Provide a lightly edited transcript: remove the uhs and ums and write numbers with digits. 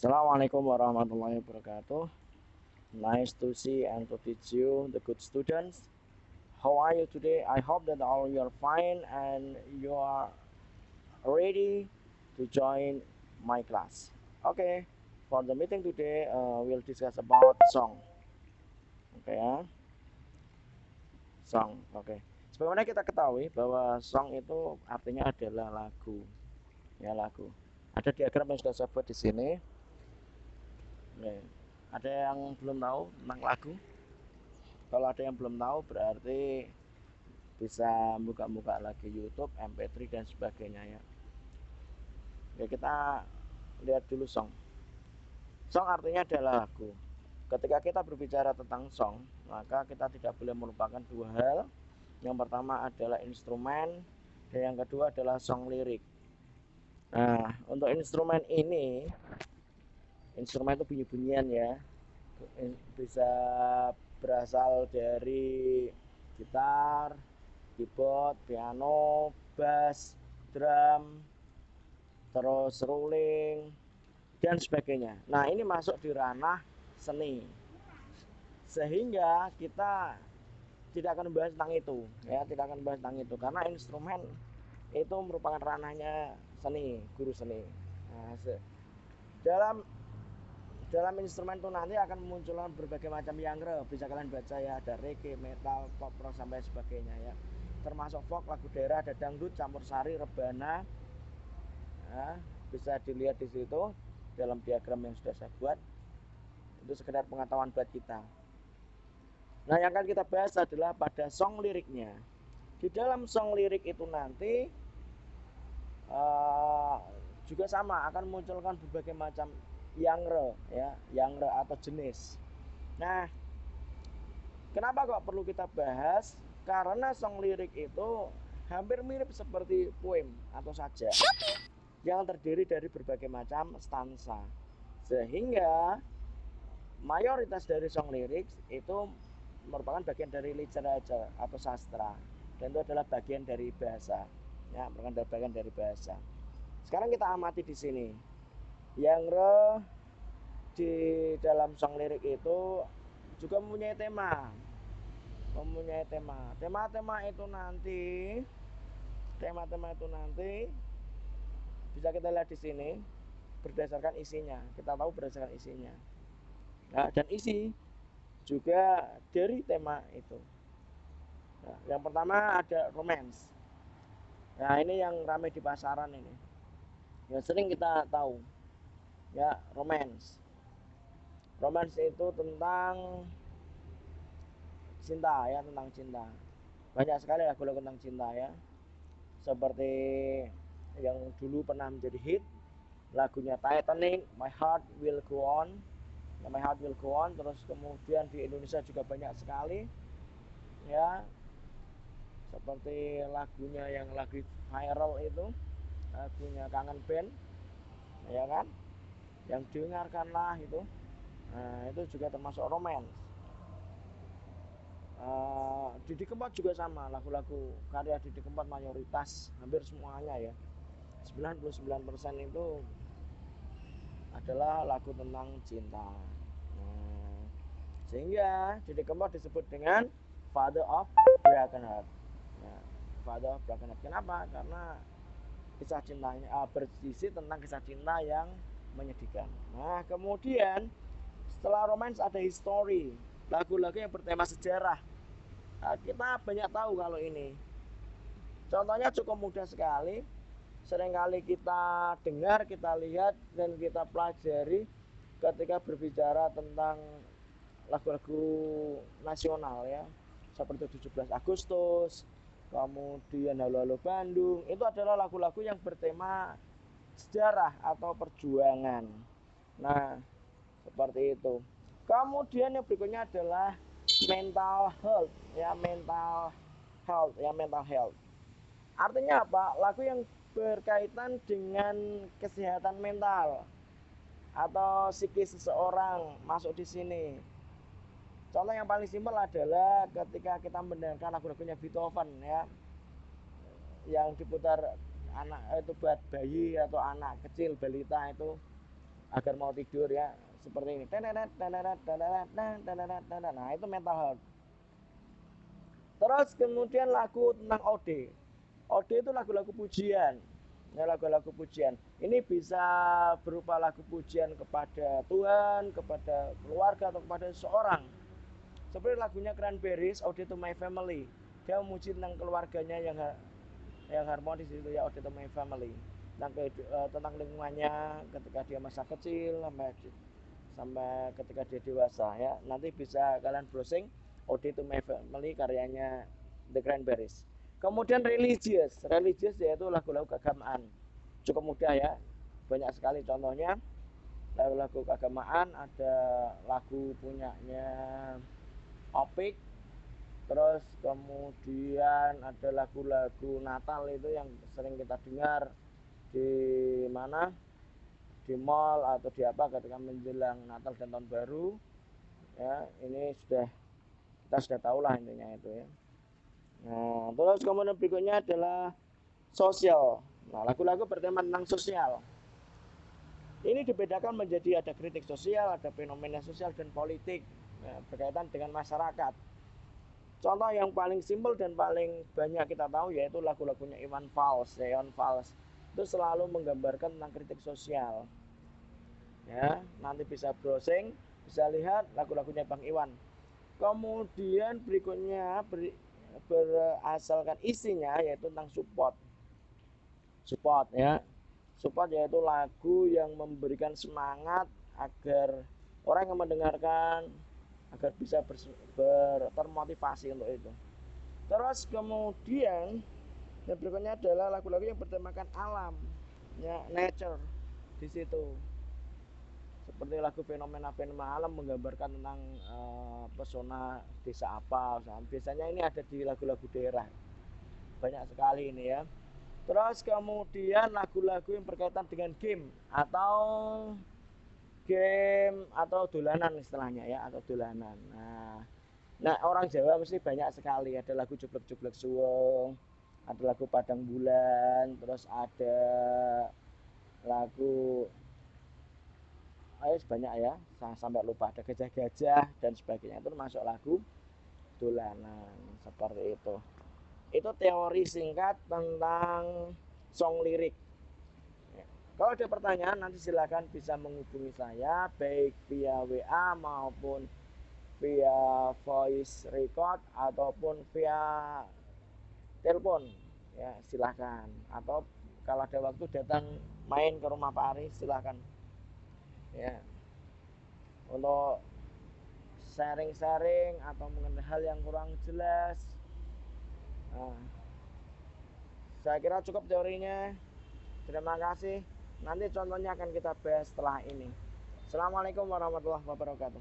Assalamualaikum warahmatullahi wabarakatuh. Nice to see and to teach you, the good students. How are you today? I hope that all you are fine and you are ready to join my class. Okay, for the meeting today, we'll discuss about song. Okay ya, song. Oke. Sebagaimana kita ketahui bahwa song itu artinya adalah lagu, ya lagu. Ada diagram yang sudah saya buat di sini. Oke. Ada yang belum tahu tentang lagu? Kalau ada yang belum tahu berarti bisa buka-buka lagi YouTube, MP3 dan sebagainya ya. Oke, kita lihat dulu song. Song artinya adalah lagu. Ketika kita berbicara tentang song, maka kita tidak boleh melupakan dua hal. Yang pertama adalah instrumen dan yang kedua adalah song lirik. Nah, untuk instrumen ini, instrumen itu bunyi-bunyian ya. Bisa berasal dari gitar, keyboard, piano, bass, drum, terus ruling dan sebagainya. Nah, ini masuk di ranah seni. Sehingga kita tidak akan membahas tentang itu, ya, tidak akan membahas tentang itu karena instrumen itu merupakan ranahnya seni, guru seni. Nah, dalam dalam instrumen itu nanti akan memunculkan berbagai macam genre, bisa kalian baca ya, ada reggae, metal, pop, rock sampai sebagainya ya, termasuk folk, lagu daerah, ada dangdut, campur sari, rebana ya, bisa dilihat di situ dalam diagram yang sudah saya buat. Itu sekedar pengetahuan buat kita. Nah, yang akan kita bahas adalah pada song liriknya. Di dalam song lirik itu nanti juga sama akan memunculkan berbagai macam genre ya, genre atau jenis. Nah, kenapa kok perlu kita bahas? Karena song lirik itu hampir mirip seperti poem atau sajak yang terdiri dari berbagai macam stansa. Sehingga mayoritas dari song lirik itu merupakan bagian dari literatur atau sastra, dan itu adalah bagian dari bahasa. Ya, merupakan bagian dari bahasa. Sekarang kita amati di sini. Genre di dalam song lirik itu juga mempunyai tema. Tema-tema itu nanti bisa kita lihat di sini berdasarkan isinya. Kita tahu berdasarkan isinya. Nah, dan isi juga dari tema itu. Nah, yang pertama ada romance. Nah, ini yang ramai di pasaran ini. Yang sering kita tahu. Ya, romance. Romance itu tentang cinta ya, tentang cinta. Banyak sekali lagu-lagu tentang cinta ya. Seperti yang dulu pernah menjadi hit, lagunya Titanic, My Heart Will Go On. My Heart Will Go On. Terus kemudian di Indonesia juga banyak sekali ya, seperti lagunya yang lagi viral itu, lagunya Kangen Band ya kan, yang dengarkanlah itu. Nah, itu juga termasuk romance. Didi Kempot juga sama, lagu-lagu karya Didi Kempot mayoritas hampir semuanya ya, 99% itu adalah lagu tentang cinta. Nah, sehingga Didi Kempot disebut dengan Father of Broken Heart. Ya, Father of Broken Heart. Kenapa? Karena kisah cintanya berisi tentang kisah cinta yang menyedihkan. Nah, kemudian setelah romance ada history, lagu-lagu yang bertema sejarah. Nah, kita banyak tahu kalau ini. Contohnya cukup mudah sekali. Seringkali kita dengar, kita lihat, dan kita pelajari ketika berbicara tentang lagu-lagu nasional ya. Seperti 17 Agustus, kemudian Halo-Halo Bandung. Itu adalah lagu-lagu yang bertema sejarah atau perjuangan. Nah, seperti itu. Kemudian yang berikutnya adalah mental health ya, mental health. Artinya apa? Lagu yang berkaitan dengan kesehatan mental atau psikis seseorang masuk di sini. Contoh yang paling simpel adalah ketika kita mendengarkan lagu-lagunya Beethoven ya, yang diputar anak itu buat bayi atau anak kecil balita itu, agar mau tidur ya, seperti ini. Nah, itu mental health. Terus kemudian lagu tentang ode. Ode itu lagu-lagu pujian. Ya, lagu-lagu pujian. Ini bisa berupa lagu pujian kepada Tuhan, kepada keluarga, atau kepada seseorang. Seperti lagunya Cranberries, Ode to My Family. Dia memuji tentang keluarganya yang harmonis itu ya, Ode to My Family. Tentang lingkungannya ketika dia masa kecil sampai ketika dia dewasa ya. Nanti bisa kalian browsing Ode to My Family karyanya The Cranberries. Kemudian religious yaitu lagu-lagu keagamaan. Cukup mudah ya, banyak sekali contohnya. Lagu-lagu keagamaan, ada lagu punyanya Opik, terus kemudian ada lagu-lagu Natal itu yang sering kita dengar di mana, di mall atau di apa ketika menjelang Natal dan Tahun Baru ya. Ini kita sudah tahu lah intinya itu ya. Nah, terus kemudian berikutnya adalah sosial. Nah, lagu-lagu bertema tentang sosial. Ini dibedakan menjadi ada kritik sosial, ada fenomena sosial dan politik berkaitan dengan masyarakat. Contoh yang paling simpel dan paling banyak kita tahu yaitu lagu-lagunya Iwan Fals. Iwan Fals itu selalu menggambarkan tentang kritik sosial. Ya, nanti bisa browsing, bisa lihat lagu-lagunya Bang Iwan. Kemudian berikutnya berasalkan isinya yaitu tentang support. Support ya. Support yaitu lagu yang memberikan semangat agar orang yang mendengarkan agar bisa termotivasi untuk itu. Terus kemudian yang berikutnya adalah lagu-lagu yang bertemakan alam, ya, nature di situ. Seperti lagu fenomena-fenomena alam menggambarkan tentang pesona desa apa. Biasanya ini ada di lagu-lagu daerah. Banyak sekali ini ya. Terus kemudian lagu-lagu yang berkaitan dengan game atau dolanan istilahnya ya, atau dolanan. Nah, orang Jawa mesti banyak sekali, ada lagu Jublek-Jublek Suwung, ada lagu Padang Bulan, terus ada lagu banyak ya, sampai lupa, ada Gajah-Gajah dan sebagainya. Itu termasuk lagu dolanan seperti itu. Itu teori singkat tentang song lirik. Kalau ada pertanyaan nanti silakan bisa menghubungi saya baik via WA maupun via voice record ataupun via telepon ya, silahkan. Atau kalau ada waktu datang main ke rumah Pak Ari silahkan ya, untuk sharing-sharing atau mengenai hal yang kurang jelas. Nah, saya kira cukup teorinya. Terima kasih. Nanti contohnya akan kita bahas setelah ini. Assalamualaikum warahmatullahi wabarakatuh.